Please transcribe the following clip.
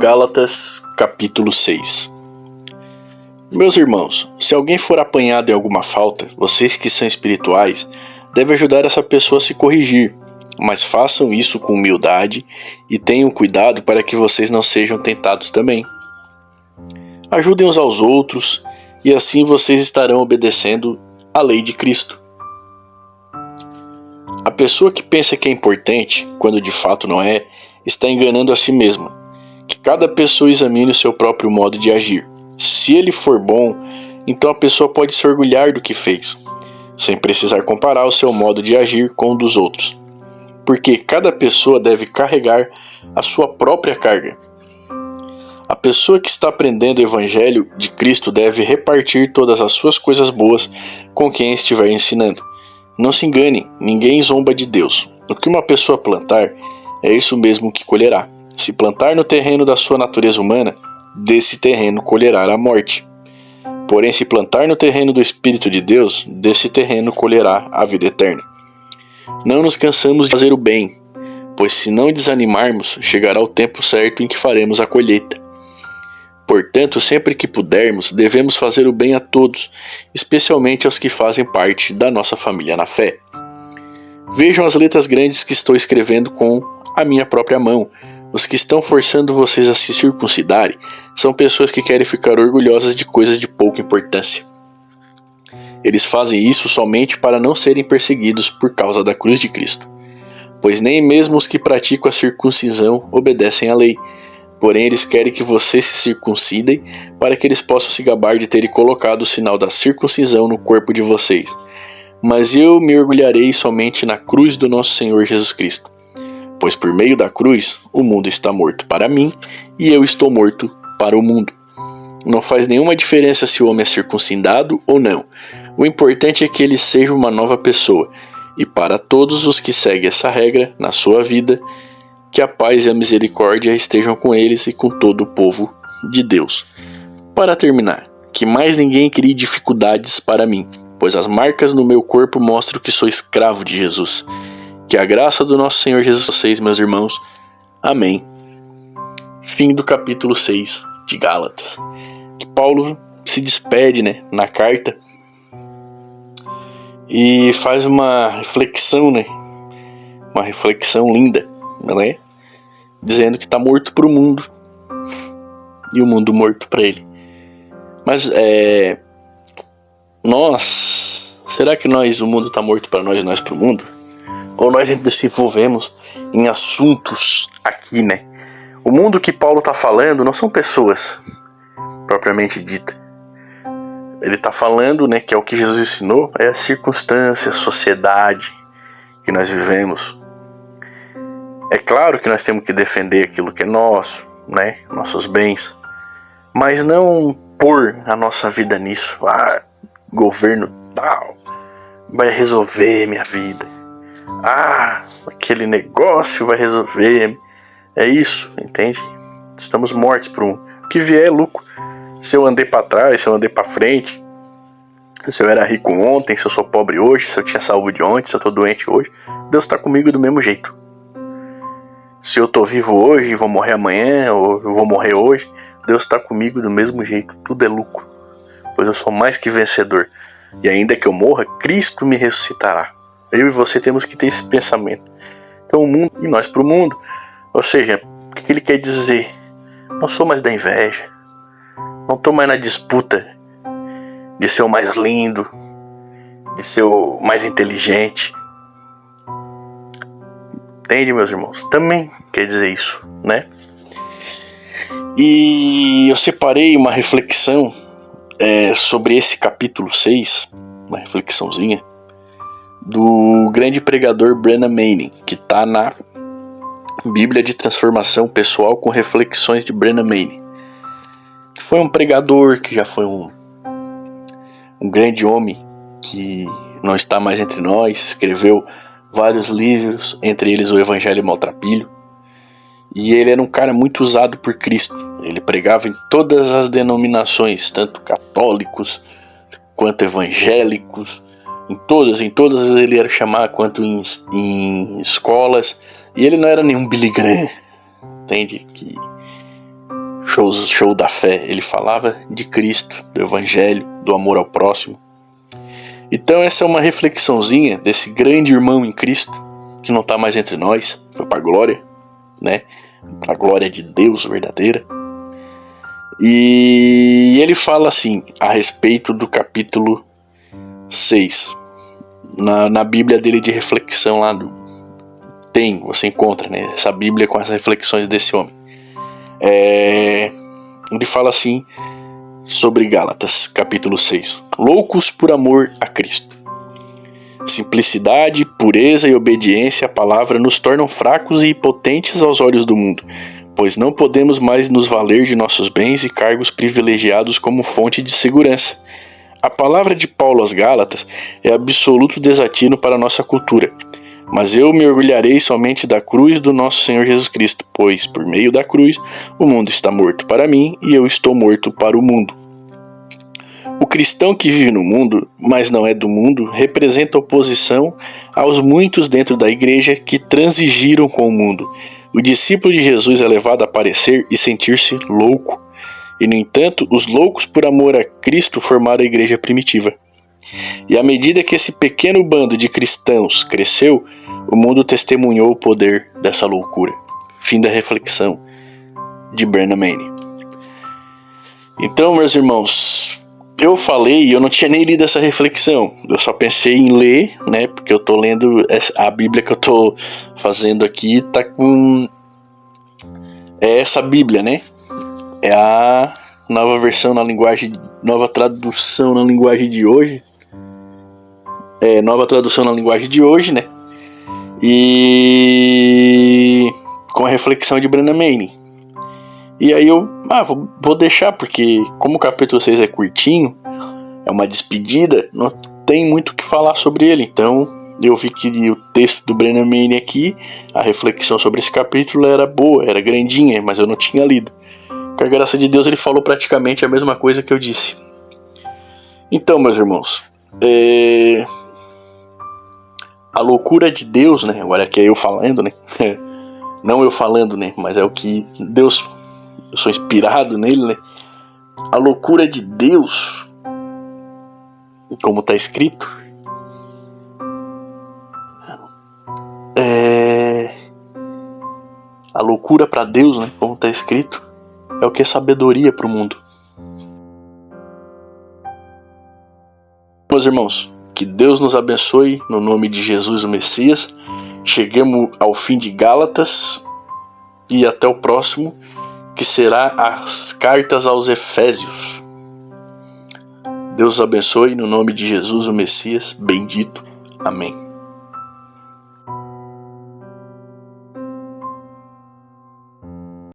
Gálatas capítulo 6. Meus irmãos, se alguém for apanhado em alguma falta, vocês que são espirituais devem ajudar essa pessoa a se corrigir, mas façam isso com humildade e tenham cuidado para que vocês não sejam tentados também. Ajudem uns aos outros e assim vocês estarão obedecendo à lei de Cristo. A pessoa que pensa que é importante, quando de fato não é, está enganando a si mesma. Que cada pessoa examine o seu próprio modo de agir. Se ele for bom, então a pessoa pode se orgulhar do que fez, sem precisar comparar o seu modo de agir com o dos outros. Porque cada pessoa deve carregar a sua própria carga. A pessoa que está aprendendo o Evangelho de Cristo deve repartir todas as suas coisas boas com quem estiver ensinando. Não se engane, ninguém zomba de Deus. O que uma pessoa plantar, é isso mesmo que colherá. Se plantar no terreno da sua natureza humana, desse terreno colherá a morte. Porém, se plantar no terreno do Espírito de Deus, desse terreno colherá a vida eterna. Não nos cansamos de fazer o bem, pois se não desanimarmos, chegará o tempo certo em que faremos a colheita. Portanto, sempre que pudermos, devemos fazer o bem a todos, especialmente aos que fazem parte da nossa família na fé. Vejam as letras grandes que estou escrevendo com a minha própria mão. Os que estão forçando vocês a se circuncidarem são pessoas que querem ficar orgulhosas de coisas de pouca importância. Eles fazem isso somente para não serem perseguidos por causa da cruz de Cristo. Pois nem mesmo os que praticam a circuncisão obedecem à lei. Porém, eles querem que vocês se circuncidem para que eles possam se gabar de terem colocado o sinal da circuncisão no corpo de vocês. Mas eu me orgulharei somente na cruz do nosso Senhor Jesus Cristo. Pois por meio da cruz, o mundo está morto para mim e eu estou morto para o mundo. Não faz nenhuma diferença se o homem é circuncidado ou não. O importante é que ele seja uma nova pessoa. E para todos os que seguem essa regra na sua vida, que a paz e a misericórdia estejam com eles e com todo o povo de Deus. Para terminar, que mais ninguém crie dificuldades para mim, pois as marcas no meu corpo mostram que sou escravo de Jesus. Que a graça do nosso Senhor Jesus vocês, meus irmãos. Amém. Fim do capítulo 6 de Gálatas. Que Paulo se despede, na carta e faz uma reflexão, uma reflexão linda, dizendo que está morto para o mundo e o mundo morto para ele. Mas será que o mundo está morto para nós e nós para o mundo? Ou nós ainda se envolvemos em assuntos aqui, O mundo que Paulo está falando não são pessoas propriamente dita. Ele está falando, que é o que Jesus ensinou, é a circunstância, a sociedade que nós vivemos. É claro que nós temos que defender aquilo que é nosso, nossos bens, mas não pôr a nossa vida nisso. Governo tal vai resolver minha vida. Aquele negócio vai resolver. É isso, entende? Estamos mortos por um. O que vier é lucro. Se eu andei para trás, se eu andei para frente, se eu era rico ontem, se eu sou pobre hoje, se eu tinha saúde ontem, se eu tô doente hoje, Deus está comigo do mesmo jeito. Se eu tô vivo hoje e vou morrer amanhã, ou eu vou morrer hoje, Deus está comigo do mesmo jeito. Tudo é lucro, pois eu sou mais que vencedor. E ainda que eu morra, Cristo me ressuscitará. Eu e você temos que ter esse pensamento. Então o mundo, e nós para o mundo. Ou seja, o que ele quer dizer? Não sou mais da inveja. Não estou mais na disputa de ser o mais lindo, de ser o mais inteligente. Entende, meus irmãos? Também quer dizer isso, E eu separei uma reflexão sobre esse capítulo 6, uma reflexãozinha, do grande pregador Brennan Manning, que está na Bíblia de Transformação Pessoal com Reflexões de Brennan Manning, que foi um pregador, que já foi um grande homem que não está mais entre nós, escreveu vários livros, entre eles o Evangelho Maltrapilho, e ele era um cara muito usado por Cristo. Ele pregava em todas as denominações, tanto católicos quanto evangélicos, em todas ele era chamado, quanto em escolas, e ele não era nenhum Billy Graham, entende? Que show da fé, ele falava de Cristo, do Evangelho, do amor ao próximo. Então essa é uma reflexãozinha desse grande irmão em Cristo, que não está mais entre nós, foi para a glória, né? Para a glória de Deus verdadeira. E ele fala assim, a respeito do capítulo 6, na Bíblia dele de reflexão lá você encontra, né, essa Bíblia com as reflexões desse homem. Ele fala assim sobre Gálatas, capítulo 6. Loucos por amor a Cristo. Simplicidade, pureza e obediência à palavra nos tornam fracos e impotentes aos olhos do mundo, pois não podemos mais nos valer de nossos bens e cargos privilegiados como fonte de segurança. A palavra de Paulo aos Gálatas é absoluto desatino para a nossa cultura. Mas eu me orgulharei somente da cruz do nosso Senhor Jesus Cristo, pois, por meio da cruz, o mundo está morto para mim e eu estou morto para o mundo. O cristão que vive no mundo, mas não é do mundo, representa oposição aos muitos dentro da igreja que transigiram com o mundo. O discípulo de Jesus é levado a parecer e sentir-se louco. E, no entanto, os loucos por amor a Cristo formaram a igreja primitiva. E à medida que esse pequeno bando de cristãos cresceu, o mundo testemunhou o poder dessa loucura. Fim da reflexão de Brennan Manning. Então, meus irmãos, eu falei e eu não tinha nem lido essa reflexão. Eu só pensei em ler, né? Porque eu tô lendo a Bíblia que eu tô fazendo aqui, tá com essa Bíblia, né? É a nova versão na linguagem, nova tradução na linguagem de hoje. Nova tradução na linguagem de hoje, né? E com a reflexão de Brennan Manning. E aí eu vou deixar, porque como o capítulo 6 é curtinho, é uma despedida, não tem muito o que falar sobre ele. Então eu vi que o texto do Brennan Manning aqui, a reflexão sobre esse capítulo era boa, era grandinha, mas eu não tinha lido. Com a graça de Deus ele falou praticamente a mesma coisa que eu disse. Então, meus irmãos, a loucura de Deus, né? Agora que é eu falando, né? Não eu falando, né? Mas é o que Deus, eu sou inspirado nele, né? A loucura de Deus, como está escrito, a loucura para Deus, né? Como está escrito, é o que é sabedoria para o mundo. Meus irmãos, que Deus nos abençoe no nome de Jesus o Messias. Chegamos ao fim de Gálatas e até o próximo, que será as cartas aos Efésios. Deus os abençoe no nome de Jesus o Messias, bendito. Amém.